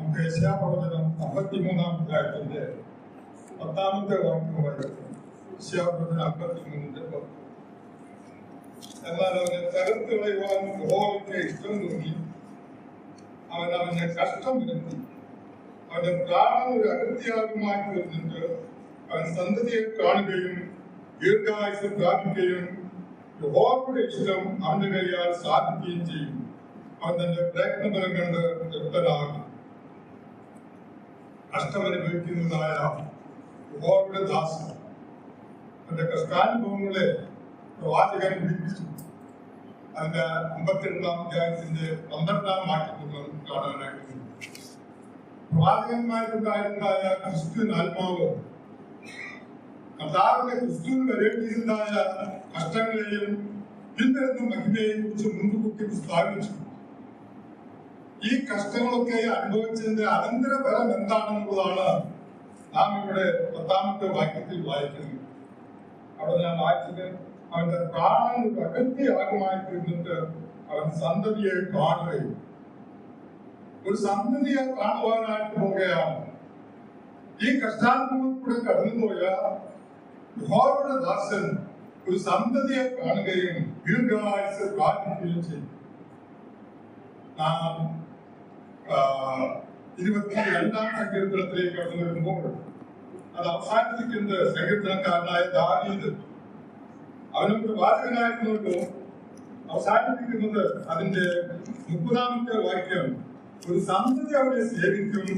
നമുക്ക് യെശയ്യാപ്രവചനം 53-ാം അധ്യായത്തിന്റെ 10-ാമത്തെ വാക്യം വായിക്കും. യെശയ്യാപ്രവചനം 53-ന്റെ 10. എന്നാൽ അവനെ തകർത്ത് കളയുവാൻ യഹോവയ്ക്ക് ഇഷ്ടം തോന്നി. അവൻ അവന്റെ കഷ്ടം വരുത്തി. അവന്റെ പ്രാണൻ ഒരു അകൃത്യാഗമായി തീർന്നിട്ട് അവൻ സന്തതിയെ കാണുകയും ദീർഘായുസ് പ്രാപിക്കുകയും യഹോവയുടെ ഇഷ്ടം അവന്റെ കൈയാൽ സാധിക്കുകയും ചെയ്യും. അവൻ തന്റെ പ്രയത്നഫലം കണ്ട് തൃപ്തനാകും. കഷ്ടമനുഭവിക്കുന്നതായ യഹോവയുടെ ദാസൻ അവന്റെ കഷ്ടാനുഭവങ്ങളെ പ്രവാചകൻ വിളിപ്പിച്ചു. അതിന്റെ 52-ാം അധ്യായത്തിന്റെ 12-ാം വാക്യത്തിൽ നമുക്ക് കാണാനായിട്ട് പ്രവാചകന്മാരുണ്ടായിരുന്നതായ ക്രിസ്തുവിൻ ആത്മാവ് കർത്താവിന്റെ ക്രിസ്തുവിൽ വരേണ്ടിയിരുന്നതായ കഷ്ടങ്ങളെയും പിന്തുടരുന്ന മഹിമയെയും കുറിച്ച് മുൻകൂട്ടി സ്ഥാപിച്ചു. ഈ കഷ്ടങ്ങളൊക്കെ അനുഭവിച്ചതിന്റെ അനന്തരഫലം എന്താണെന്നുള്ളതാണ് നാം ഇവിടെ 10-ാമത്തെ വാക്യത്തിൽ വായിക്കുന്നത്. അവിടെ ഞാൻ വായിച്ചത് അവന്റെ പ്രാണൻ ഒരു അകൃത്യയാഗമായി തീർന്നിട്ട് അവൻ സന്തതിയെ കാണുകയും. ഒരു സന്തതിയെ കാണുവാനായിട്ട് പോവുകയാണ്. ഈ കഷ്ടാനുഭവത്തിലൂടെ കടന്നുപോയ യഹോവയുടെ ദാസൻ ഒരു സന്തതിയെ കാണുകയും ദീർഘായുസ് പ്രാപിക്കുകയും ചെയ്യും. നാം 22-ാം സങ്കീർത്തനത്തിലേക്ക് കടന്നു വരുമ്പോൾ അത് അവസാനിപ്പിക്കുന്നത് സങ്കീർത്തനക്കാരനായ ദാവീദ് അവനും പ്രവാചകനായിരുന്നല്ലോ. അവസാനിപ്പിക്കുന്നത് അതിന്റെ 30-ാമത്തെ വാക്യം, ഒരു സന്തതി അവനെ സേവിക്കും,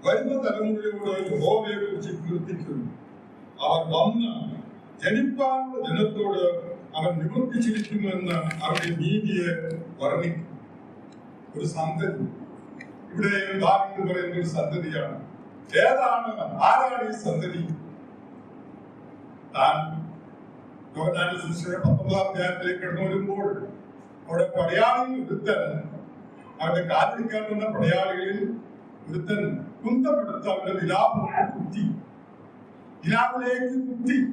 വരുന്ന തലമുറയോട് യഹോവയെ കുറിച്ച് കീർത്തിക്കും. അവർ വന്ന് ജനിപ്പാനുള്ള ജനത്തോട് അവൻ നിവർത്തിച്ചിരിക്കുമെന്ന് അവരുടെ നീതിയെ വർണ്ണിക്കും. ഒരു സന്തതി, ഇവിടെ ദാവീദ് പറയുന്ന ഒരു സന്തതിയാണ്. ഏതാണ്, ആരാണ് ഈ സന്തതി? താൻ യോഹന്നാന്റെ സുവിശേഷം 19-ാം അധ്യായത്തിലേക്ക് കടന്നു വരുമ്പോൾ അവിടെ പടയാളിയിൽ ഒരുത്തൻ, അവന്റെ കാലിടിക്കാൻ വന്ന പടയാളികളിൽ ഒരുത്തൻ കുന്തമെടുത്ത് അവന്റെ വിലാപിലേക്ക് കുത്തി.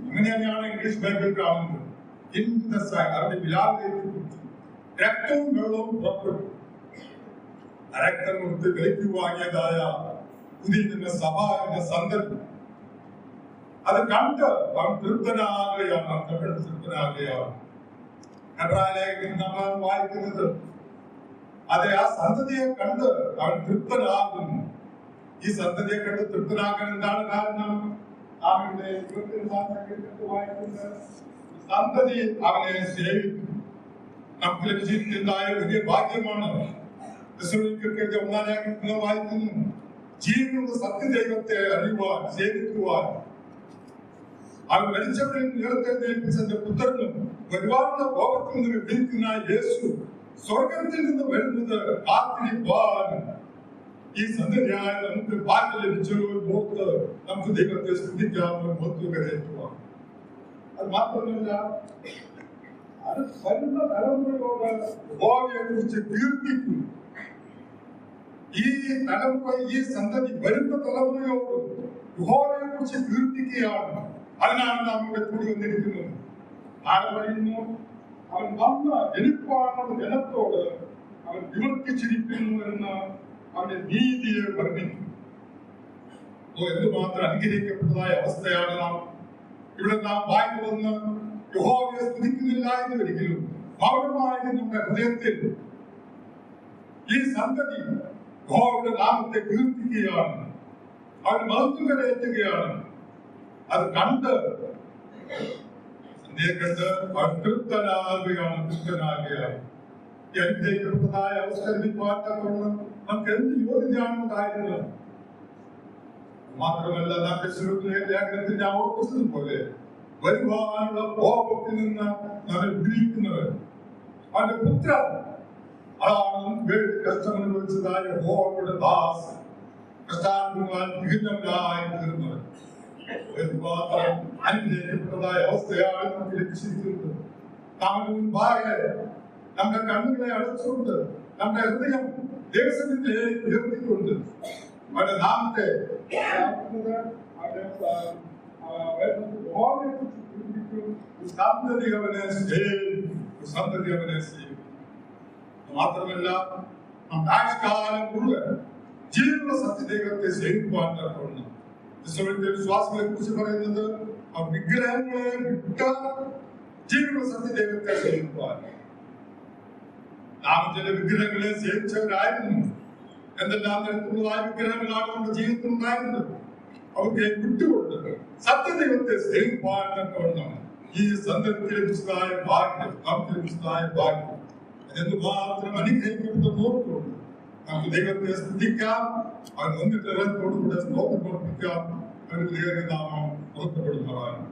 അങ്ങനെ തന്നെയാണ് ഇംഗ്ലീഷ് ബൈബിൾ കാണുന്നത്. അവന്റെ വിലാപിലേക്ക് കുത്തി. രക്തവും വെള്ളവും പുറപ്പെട്ടു. രക്തം കൊടുത്ത് വിലയ്ക്ക് വാങ്ങിയതായ പുതിയ സഭ എന്ന സന്ദർഭം അത് കണ്ട് അവൻ തൃപ്തനാകുകയാണ്. നമ്മൾ വായിക്കുന്നത് അതെ, ആ സന്തതിയെ കണ്ട് അവൻ തൃപ്തനാകുന്നു. ഈ സന്തതിയെ കണ്ട് തൃപ്തനാകാൻ എന്താണ് കാരണം? അവന്റെ 24-ാം സങ്കീർത്തനത്തിൽ വായിക്കുന്നത് സന്തതി അവനെ സേവിക്കും. നമുക്ക് ലഭിച്ചിരിക്കുന്നതായ വലിയ ഭാഗ്യമാണ്. 1-ാം ലേഖനത്തിൽ വായിക്കുന്നു, ജീവനുള്ള സത്യദൈവത്തെ അറിയുവാൻ, സേവിക്കുവാൻ, അവൻ മരിച്ചവരിൽ ഉയർത്തെഴുന്നേൽപ്പിച്ച പുത്രനും വരുവാനുള്ള ലോകത്തിൽ നിന്ന് വിളിക്കുന്ന യേശു സ്വർഗത്തിൽ നിന്ന് വരുന്നത് കാത്തിരിപ്പാൻ ഈ സന്ധ്യയായ നമുക്ക് ഭാഗ്യം ലഭിച്ചൊരു ഓർത്ത് നമുക്ക് ദൈവത്തെ സ്തുതിക്കാവുന്ന ബോധ്യകരേറ്റുവാൻ. അത് മാത്രമല്ല, അത് വരുന്ന തലമുറയോട് യഹോവയെ കുറിച്ച് കീർത്തിക്കും. ഈ തലമുറ, ഈ സന്തതി വരുന്ന തലമുറയോട് യഹോവയെ കുറിച്ച് കീർത്തിക്കുകയാണ്. അതിനാണ് നാം ഇവിടെ കൂടി വന്നിരിക്കുന്നത്. ആര് പറയുന്നു? അവൻ വന്ന ജനിപ്പാനുള്ള ജനത്തോട് അവൻ നിവർത്തിച്ചിരിക്കുന്നു എന്ന് അവന്റെ നീതിയെ വർണ്ണിക്കും. എന്തുമാത്രം അനുഗ്രഹിക്കപ്പെട്ടതായ അവസ്ഥയാണ് നാം ഇവിടെ വായിച്ചു വന്ന് യഹോവയെ സ്തുതിക്കുന്നില്ല എന്ന് ഒരിക്കലും മൗനമായി നമ്മുടെ ഹൃദയത്തിൽ ഈ സന്തതി യഹോവയുടെ നാമത്തെ കീർത്തിക്കുകയാണ്, അവൻ മഹത്വം കരയേറ്റുകയാണ്. അത് കണ്ട് അവൻ തൃപ്തനാകുകയാണ്. അനുഗ്രഹിക്കപ്പെട്ടതായ അവസരം നമുക്ക് എന്ത് യോഗ്യതയാണ് ഉണ്ടായിരുന്നത്? മാത്രമല്ല, ലേഖനത്തിൽ ഞാൻ ഓർപ്പിച്ചതുപോലെ വരുവാനുള്ള കോപത്തിൽ നിന്ന് നമ്മെ വിടുവിക്കുന്നവർ അവന്റെ പുത്രൻ. അതാണ് കഷ്ടമനുഭവിച്ചതായ യഹോവയുടെ ദാസൻ, കഷ്ടാനുഭവാൻ മികഞ്ഞവരായി തീർന്നവർ. അനുഗ്രഹിക്കപ്പെട്ടതായ അവസ്ഥയാണ് നമുക്ക് ലഭിച്ചിരിക്കുന്നത്. നമ്മുടെ മുൻപാകെ നമ്മുടെ കണ്ണുകളെ അടച്ചുകൊണ്ട് നമ്മുടെ ഹൃദയം ദൈവസന്നിധിയിലേക്ക് ഉയർത്തിക്കൊണ്ട് അവരുടെ നാമത്തെ സന്തതി അവനെ ചെയ്യും. മാത്രമല്ല, നമ്മുടെ ആയുഷ്കാലം മുഴുവൻ ജീവനുള്ള സത്യദൈവത്തെ സേവിക്കുവാൻ തക്കവണ്ണം വിശ്വാസികളെ കുറിച്ച് പറയുന്നത് ആ വിഗ്രഹങ്ങളെ വിട്ട ജീവനുള്ള സത്യദൈവത്തെ സേവിക്കുവാൻ. നാം ചില വിഗ്രഹങ്ങളെ സേവിച്ചവരായിരുന്നു. എന്തെല്ലാം തരത്തിലുള്ളതായ വിഗ്രഹങ്ങളാണ് നമ്മുടെ ജീവിതത്തിൽ ഉണ്ടായിരുന്നത്. അവർക്ക് വിട്ടുകൊണ്ട് സത്യദൈവത്തെ സേവിക്കുവാൻ തക്കവണ്ണം ഈ സന്ദർഭത്തിൽ ലഭിച്ചതായ ഭാഗ്യം, നമുക്ക് ലഭിച്ചതായ ഭാഗ്യം എന്തുമാത്രം അനുഗ്രഹിക്കപ്പെട്ട നോക്കുകൊണ്ട് നമുക്ക് ദൈവത്തെ സ്തുതിക്കാം. അവൻ ഒന്നിട്ട് കൂടെ സ്തോത്രം പ്രവർത്തിക്കാം. അവരുടെ ദൈവനാമം പുറത്തപ്പെടുന്നതാണ്.